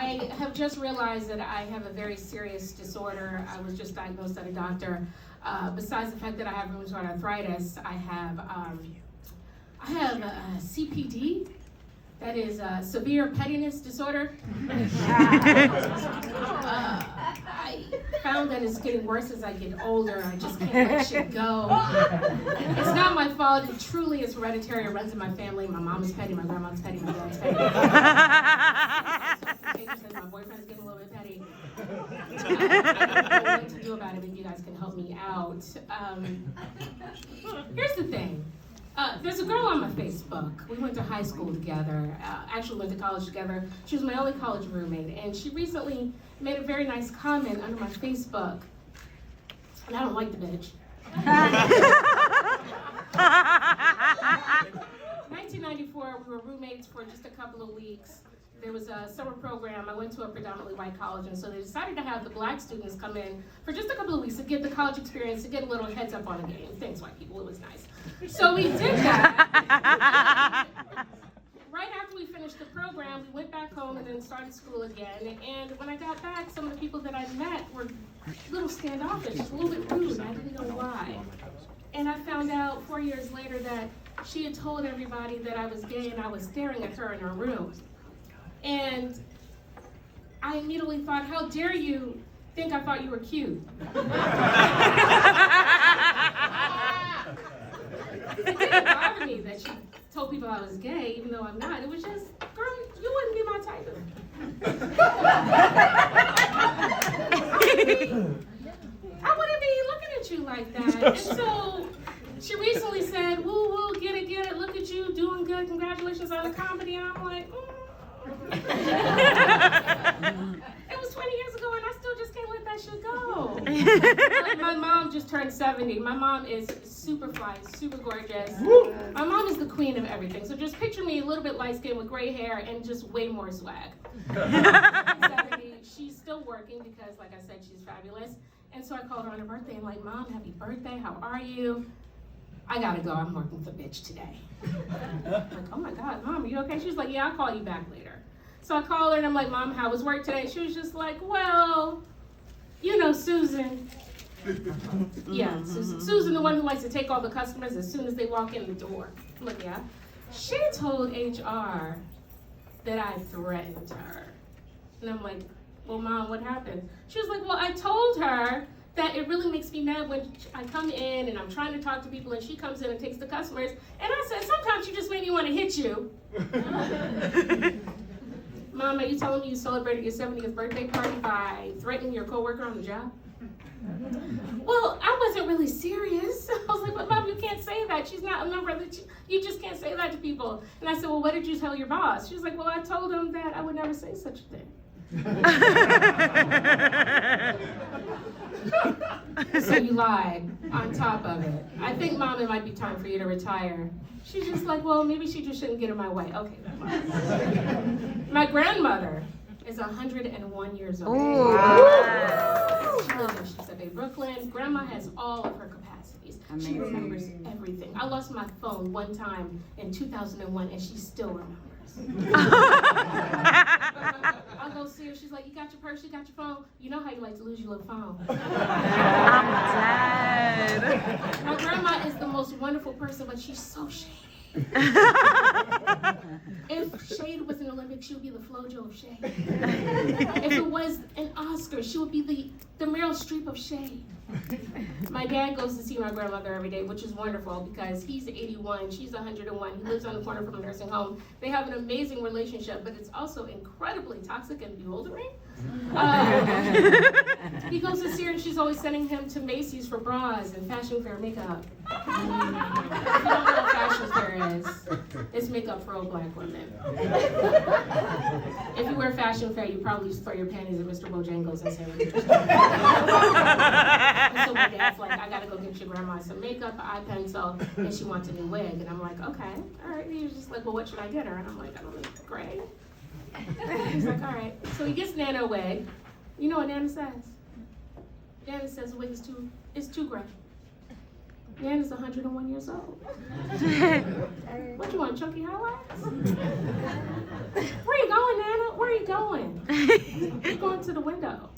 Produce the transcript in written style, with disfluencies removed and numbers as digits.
I have just realized that I have a very serious disorder. I was just diagnosed at a doctor. Besides the fact that I have rheumatoid arthritis, I have CPD. That is severe pettiness disorder. I found that it's getting worse as I get older. I just can't let shit go. It's not my fault. It truly is hereditary. It runs in my family. My mom is petty. My grandma's petty. My dad's petty. My boyfriend's getting a little bit petty. I don't know what to do about it, but you guys can help me out. Here's the thing. There's a girl on my Facebook. We went to high school together, actually went to college together. She was my only college roommate, and she recently made a very nice comment under my Facebook. And I don't like the bitch. 1994, we were roommates for just a couple of weeks. There was a summer program. I went to a predominantly white college, and so they decided to have the black students come in for just a couple of weeks to get the college experience, to get a little heads up on the game. Thanks, white people, it was nice. So we did that. Right after we finished the program, we went back home and then started school again. And when I got back, some of the people that I met were a little standoffish, a little bit rude. I didn't know why. And I found out 4 years later that she had told everybody that I was gay, and I was staring at her in her room. And I immediately thought, how dare you think I thought you were cute? It didn't bother me that she told people I was gay, even though I'm not. It was just, girl, you wouldn't be my type. I wouldn't be looking at you like that. And so she recently said, woo, woo, get it, look at you, doing good, congratulations on the comedy. And I'm like, It was 20 years ago, and I still just can't let that shit go. My mom just turned 70. My mom is super fly, super gorgeous. My mom is the queen of everything. So just picture me a little bit light-skinned with gray hair and just way more swag. 70, she's still working because, like I said, she's fabulous. And so I called her on her birthday and like, Mom, happy birthday, how are you? I gotta go, I'm working for bitch today. I'm like, oh my God, Mom, are you okay? She was like, yeah, I'll call you back later. So I called her and I'm like, Mom, how was work today? She was just like, well, you know Susan. Yeah, Susan, the one who likes to take all the customers as soon as they walk in the door. I'm like, yeah. She told HR that I threatened her. And I'm like, well, Mom, what happened? She was like, well, I told her that it really makes me mad when I come in and I'm trying to talk to people and she comes in and takes the customers. And I said, sometimes you just make me want to hit you. Mom, are you telling me you celebrated your 70th birthday party by threatening your coworker on the job? Well, I wasn't really serious. I was like, but Mom, you can't say that. She's not a member of the, you just can't say that to people. And I said, well, what did you tell your boss? She was like, well, I told him that I would never say such a thing. So you lied on top of it. I think, Mom, it might be time for you to retire. She's just like, well, maybe she just shouldn't get in my way. Okay. My grandmother is 101 years old. Wow. She lives in Chesapeake Bay, Brooklyn. Grandma has all of her capacities. Amazing. She remembers everything. I lost my phone one time in 2001, and she still remembers. I'll go see her. She's like, you got your purse, you got your phone. You know how you like to lose your little phone. I'm dead. My grandma is the most wonderful person, but she's so shady. If shade was an Olympic, she would be the FloJo of shade. If it was an Oscar, she would be the Meryl Streep of shade. My dad goes to see my grandmother every day, which is wonderful because he's 81, she's 101. He lives on the corner from a nursing home. They have an amazing relationship, but it's also incredibly toxic and bewildering. He goes to see her and she's always sending him to Macy's for bras and Fashion Fair makeup. If you don't know what Fashion Fair is, it's makeup for old black women. If you wear Fashion Fair, you probably just throw your panties at Mr. Bojangles and say, and so my dad's like, I gotta go get your grandma some makeup, an eye pencil, and she wants a new wig. And I'm like, okay, all right. He was just like, well, what should I get her? And I'm like, I don't know, gray. He's like, all right. So he gets Nana a wig. You know what Nana says? Nana says the wig is too gray. Nana's 101 years old. What you want, chunky highlights? Where you going, Nana? Where you going? We're going to the window.